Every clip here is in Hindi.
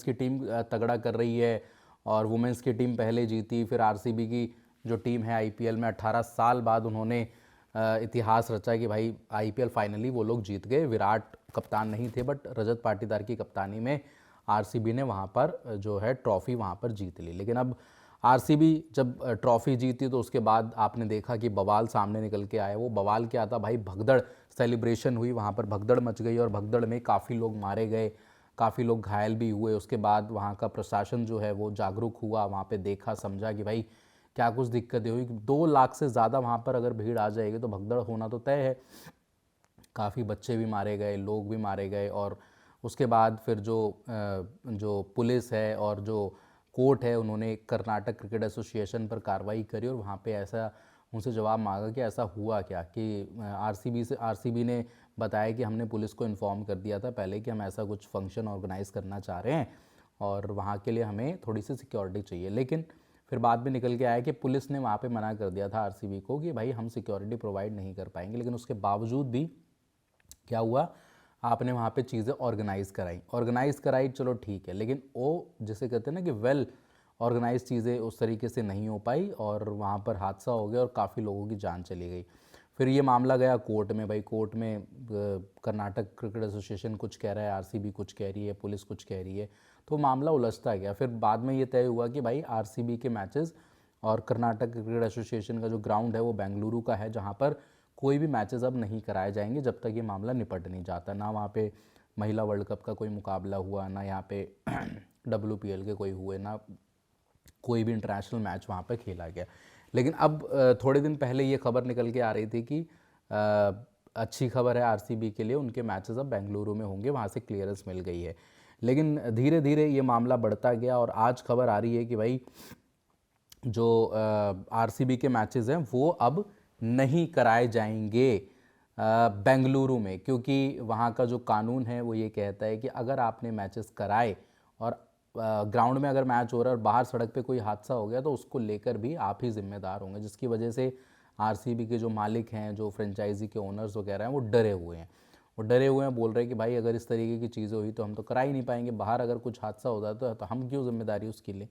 विमेंस की टीम तगड़ा कर रही है और वुमेंस की टीम पहले जीती, फिर आरसीबी की जो टीम है आईपीएल में 18 साल बाद उन्होंने इतिहास रचा कि भाई आईपीएल फाइनली वो लोग जीत गए। विराट कप्तान नहीं थे बट रजत पाटीदार की कप्तानी में आरसीबी ने वहाँ पर जो है ट्रॉफी वहाँ पर जीत ली। लेकिन अब आरसीबी जब ट्रॉफी जीती तो उसके बाद आपने देखा कि बवाल सामने निकल के आया। वो बवाल क्या था भाई, भगदड़ सेलिब्रेशन हुई, वहाँ पर भगदड़ मच गई और भगदड़ में काफ़ी लोग मारे गए, काफ़ी लोग घायल भी हुए। उसके बाद वहाँ का प्रशासन जो है वो जागरूक हुआ, वहाँ पे देखा समझा कि भाई क्या कुछ दिक्कतें हुई। 2 लाख से ज़्यादा वहाँ पर अगर भीड़ आ जाएगी तो भगदड़ होना तो तय है। काफ़ी बच्चे भी मारे गए, लोग भी मारे गए और उसके बाद फिर जो पुलिस है और जो कोर्ट है उन्होंने कर्नाटक क्रिकेट एसोसिएशन पर कार्रवाई करी और वहाँ पे ऐसा उनसे जवाब मांगा कि ऐसा हुआ क्या, कि आरसीबी ने बताया कि हमने पुलिस को इन्फॉर्म कर दिया था पहले कि हम ऐसा कुछ फंक्शन ऑर्गेनाइज़ करना चाह रहे हैं और वहाँ के लिए हमें थोड़ी सी सिक्योरिटी चाहिए। लेकिन फिर बाद में निकल के आया कि पुलिस ने वहाँ पे मना कर दिया था आरसीबी को कि भाई हम सिक्योरिटी प्रोवाइड नहीं कर पाएंगे। लेकिन उसके बावजूद भी क्या हुआ, आपने वहाँ पे चीज़ें ऑर्गेनाइज़ कराई चलो ठीक है, लेकिन वो जिसे कहते हैं ना कि वेल ऑर्गेनाइज चीज़ें उस तरीके से नहीं हो पाई और वहाँ पर हादसा हो गया और काफ़ी लोगों की जान चली गई। फिर ये मामला गया कोर्ट में। भाई कोर्ट में कर्नाटक क्रिकेट एसोसिएशन कुछ कह रहा है, आरसीबी कुछ कह रही है, पुलिस कुछ कह रही है, तो मामला उलझता गया। फिर बाद में ये तय हुआ कि भाई आरसीबी के मैचेस और कर्नाटक क्रिकेट एसोसिएशन का जो ग्राउंड है वो बेंगलुरु का है, जहाँ पर कोई भी मैचेस अब नहीं कराए जाएंगे जब तक ये मामला निपट नहीं जाता। ना वहाँ पे महिला वर्ल्ड कप का कोई मुकाबला हुआ, ना यहाँ पे WPL के कोई हुए, ना कोई भी इंटरनेशनल मैच वहाँ पे खेला गया। लेकिन अब थोड़े दिन पहले ये खबर निकल के आ रही थी कि अच्छी खबर है आरसीबी के लिए, उनके मैचेस अब बेंगलुरु में होंगे, वहाँ से क्लियरेंस मिल गई है। लेकिन धीरे धीरे ये मामला बढ़ता गया और आज खबर आ रही है कि भाई जो आरसीबी के मैचेस हैं वो अब नहीं कराए जाएंगे बेंगलुरु में, क्योंकि वहाँ का जो कानून है वो ये कहता है कि अगर आपने मैचेस कराए और ग्राउंड में अगर मैच हो रहा है और बाहर सड़क पे कोई हादसा हो गया तो उसको लेकर भी आप ही जिम्मेदार होंगे, जिसकी वजह से आरसीबी के जो मालिक हैं, जो फ्रेंचाइजी के ओनर्स वगैरह हैं, वो डरे हुए हैं। वो डरे हुए हैं, बोल रहे हैं कि भाई अगर इस तरीके की चीज़ें हुई तो हम तो करा ही नहीं पाएंगे, बाहर अगर कुछ हादसा होता है तो हम क्यों जिम्मेदारी उसके लिए।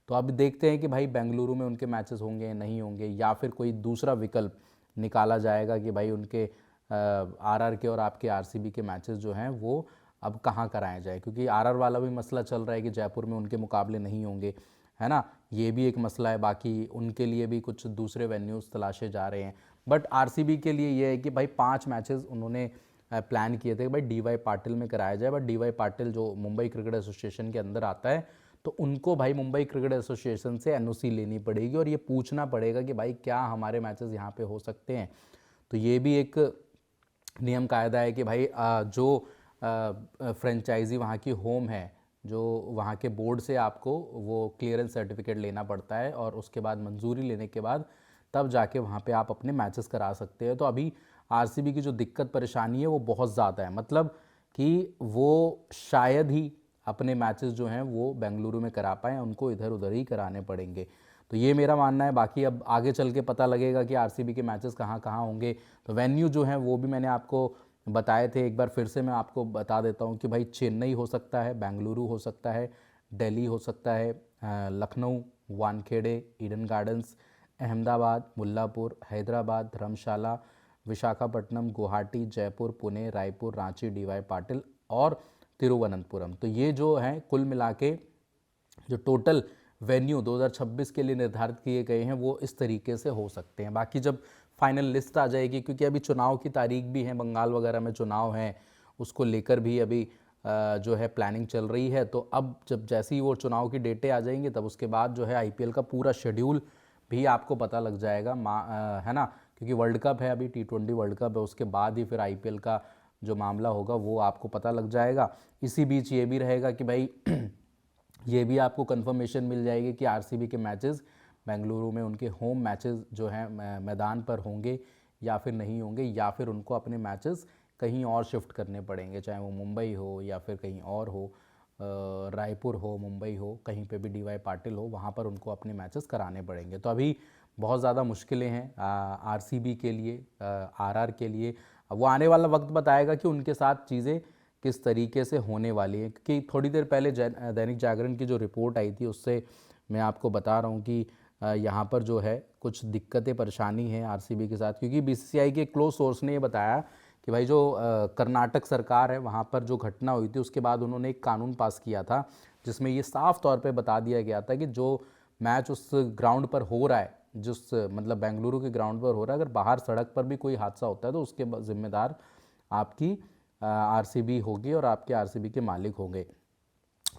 तो अब देखते हैं कि भाई बेंगलुरु में उनके मैचेस होंगे नहीं होंगे, या फिर कोई दूसरा विकल्प निकाला जाएगा कि भाई उनके आरआर के और आपके आरसीबी के मैचेस जो हैं वो अब कहाँ कराए जाए, क्योंकि आरआर वाला भी मसला चल रहा है कि जयपुर में उनके मुकाबले नहीं होंगे, है ना, ये भी एक मसला है। बाकी उनके लिए भी कुछ दूसरे वेन्यूज़ तलाशे जा रहे हैं। बट आरसीबी के लिए ये है कि भाई 5 मैचेस उन्होंने प्लान किए थे कि भाई डीवाई पाटिल में कराया जाए, बट डीवाई पाटिल जो मुंबई क्रिकेट एसोसिएशन के अंदर आता है तो उनको भाई मुंबई क्रिकेट एसोसिएशन से एनओसी लेनी पड़ेगी और ये पूछना पड़ेगा कि भाई क्या हमारे मैचेस यहाँ पे हो सकते हैं। तो ये भी एक नियम कायदा है कि भाई जो फ्रेंचाइजी वहाँ की होम है, जो वहाँ के बोर्ड से आपको वो क्लियरेंस सर्टिफिकेट लेना पड़ता है और उसके बाद मंजूरी लेने के बाद तब जाके वहाँ पे आप अपने मैचेस करा सकते हैं। तो अभी आरसीबी की जो दिक्कत परेशानी है वो बहुत ज़्यादा है, मतलब कि वो शायद ही अपने मैचेस जो हैं वो बेंगलुरु में करा पाएँ, उनको इधर उधर ही कराने पड़ेंगे। तो ये मेरा मानना है। बाकी अब आगे चल के पता लगेगा कि आरसीबी के मैचेस कहाँ कहाँ होंगे। तो वेन्यू जो हैं वो भी मैंने आपको बताए थे, एक बार फिर से मैं आपको बता देता हूँ कि भाई चेन्नई हो सकता है, बेंगलुरु हो सकता है, दिल्ली हो सकता है, लखनऊ, वानखेड़े, ईडन गार्डन्स, अहमदाबाद, मुल्लापुर, हैदराबाद, धर्मशाला, विशाखापट्टनम, गुवाहाटी, जयपुर, पुणे, रायपुर, रांची, डीवाई पाटिल और तिरुवनंतपुरम। तो ये जो हैं कुल मिला के जो टोटल वेन्यू 2026 के लिए निर्धारित किए गए हैं वो इस तरीके से हो सकते हैं। बाकी जब फाइनल लिस्ट आ जाएगी, क्योंकि अभी चुनाव की तारीख भी है, बंगाल वगैरह में चुनाव हैं, उसको लेकर भी अभी जो है प्लानिंग चल रही है। तो अब जब जैसी वो चुनाव की डेटें आ जाएंगी तब उसके बाद जो है आईपीएल का पूरा शेड्यूल भी आपको पता लग जाएगा, है ना, क्योंकि वर्ल्ड कप है, अभी T20 वर्ल्ड कप है, उसके बाद ही फिर आईपीएल का जो मामला होगा वो आपको पता लग जाएगा। इसी बीच ये भी रहेगा कि भाई ये भी आपको कंफर्मेशन मिल जाएगी कि आरसीबी के मैचेस बेंगलुरु में उनके होम मैचेस जो हैं मैदान पर होंगे या फिर नहीं होंगे, या फिर उनको अपने मैचेस कहीं और शिफ्ट करने पड़ेंगे, चाहे वो मुंबई हो या फिर कहीं और हो, रायपुर हो, मुंबई हो, कहीं पे भी डीवाई पाटिल हो, वहाँ पर उनको अपने मैचेस कराने पड़ेंगे। तो अभी बहुत ज़्यादा मुश्किलें हैं आरसीबी के लिए, आरआर के लिए। अब वो आने वाला वक्त बताएगा कि उनके साथ चीज़ें किस तरीके से होने वाली है। क्योंकि थोड़ी देर पहले दैनिक जागरण की जो रिपोर्ट आई थी उससे मैं आपको बता रहा हूँ कि यहाँ पर जो है कुछ दिक्कतें परेशानी है आरसीबी के साथ, क्योंकि बीसीसीआई के क्लोज सोर्स ने ये बताया कि भाई जो कर्नाटक सरकार है वहाँ पर जो घटना हुई थी उसके बाद उन्होंने एक कानून पास किया था जिसमें ये साफ तौर पे बता दिया गया था कि जो मैच उस ग्राउंड पर हो रहा है, जिस मतलब बेंगलुरु के ग्राउंड पर हो रहा है, अगर बाहर सड़क पर भी कोई हादसा होता है तो उसके जिम्मेदार आपकी आरसीबी होगी और आपके आरसीबी के मालिक होंगे।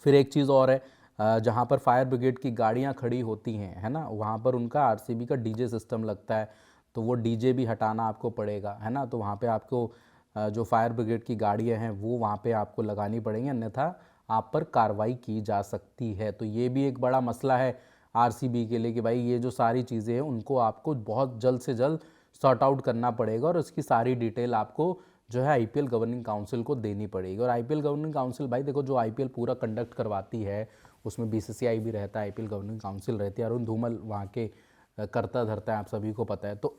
फिर एक चीज़ और है, जहाँ पर फायर ब्रिगेड की गाड़ियाँ खड़ी होती हैं, है ना, वहाँ पर उनका आरसीबी का डीजे सिस्टम लगता है, तो वो डीजे भी हटाना आपको पड़ेगा, है ना। तो वहाँ पे आपको जो फायर ब्रिगेड की गाड़ियाँ हैं वो वहाँ पे आपको लगानी पड़ेंगी, अन्यथा आप पर कार्रवाई की जा सकती है। तो ये भी एक बड़ा मसला है आरसीबी के लिए कि भाई ये जो सारी चीज़ें हैं उनको आपको बहुत जल्द से जल्द सॉर्ट आउट करना पड़ेगा और उसकी सारी डिटेल आपको जो है आईपीएल गवर्निंग काउंसिल को देनी पड़ेगी। और आईपीएल गवर्निंग काउंसिल, भाई देखो, जो आईपीएल पूरा कंडक्ट करवाती है उसमें बीसीसीआई भी रहता है, आईपीएल गवर्निंग काउंसिल रहती है, अरुण धूमल वहाँ के करता धरता है, आप सभी को पता है। तो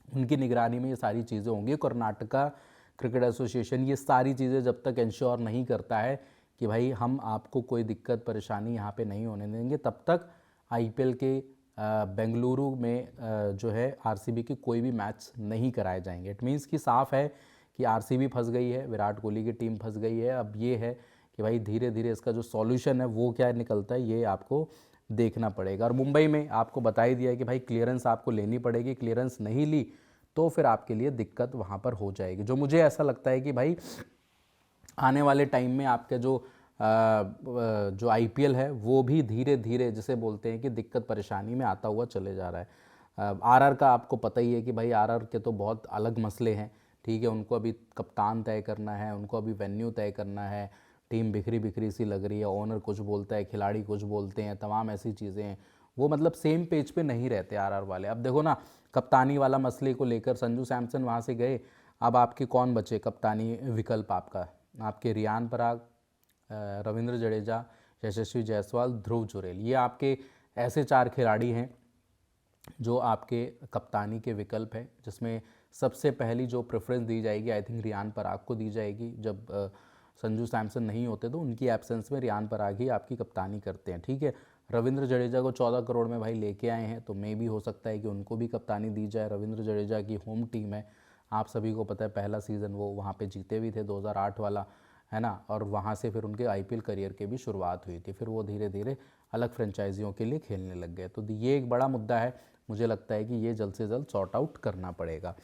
उनकी निगरानी में ये सारी चीज़ें होंगी। कर्नाटका क्रिकेट एसोसिएशन ये सारी चीज़ें जब तक इंश्योर नहीं करता है कि भाई हम आपको कोई दिक्कत परेशानी यहाँ पे नहीं होने देंगे, तब तक आईपीएल के बेंगलुरु में जो है आरसीबी के कोई भी मैच नहीं कराए जाएंगे। इट मीन्स कि साफ है कि आरसीबी फंस गई है, विराट कोहली की टीम फंस गई है। अब ये है कि भाई धीरे धीरे इसका जो सॉल्यूशन है वो क्या निकलता है ये आपको देखना पड़ेगा। और मुंबई में आपको बता ही दिया है कि भाई क्लियरेंस आपको लेनी पड़ेगी, क्लियरेंस नहीं ली तो फिर आपके लिए दिक्कत वहाँ पर हो जाएगी। जो मुझे ऐसा लगता है कि भाई आने वाले टाइम में आपके जो आईपीएल है वो भी धीरे धीरे, जैसे बोलते हैं कि दिक्कत परेशानी में आता हुआ चले जा रहा है। आरआर का आपको पता ही है कि भाई आरआर के तो बहुत अलग मसले हैं, ठीक है। उनको अभी कप्तान तय करना है, उनको अभी वेन्यू तय करना है, टीम बिखरी बिखरी सी लग रही है, ओनर कुछ बोलता है, खिलाड़ी कुछ बोलते हैं, तमाम ऐसी चीज़ें हैं। वो मतलब सेम पेज पे नहीं रहते आरआर वाले। अब देखो ना, कप्तानी वाला मसले को लेकर संजू सैमसन वहाँ से गए, अब आपके कौन बचे कप्तानी विकल्प? आपके रियान पराग, रविंद्र जडेजा, यशस्वी जायसवाल, ध्रुव जुरेल, ये आपके ऐसे 4 खिलाड़ी हैं जो आपके कप्तानी के विकल्प हैं, जिसमें सबसे पहली जो प्रेफरेंस दी जाएगी आई थिंक रियान पराग को दी जाएगी। जब संजू सैमसन नहीं होते तो उनकी एब्सेंस में रियान पराग ही आपकी कप्तानी करते हैं, ठीक है। रविंद्र जडेजा को 14 करोड़ में भाई लेके आए हैं, तो मे भी हो सकता है कि उनको भी कप्तानी दी जाए। रविंद्र जडेजा की होम टीम है, आप सभी को पता है, पहला सीज़न वो वहाँ पे जीते भी थे 2008 वाला, है ना। और वहाँ से फिर उनके आईपीएल करियर की भी शुरुआत हुई थी, फिर वो धीरे धीरे अलग फ्रेंचाइजियों के लिए खेलने लग गए। तो ये एक बड़ा मुद्दा है, मुझे लगता है कि ये जल्द से जल्द सॉर्ट आउट करना पड़ेगा।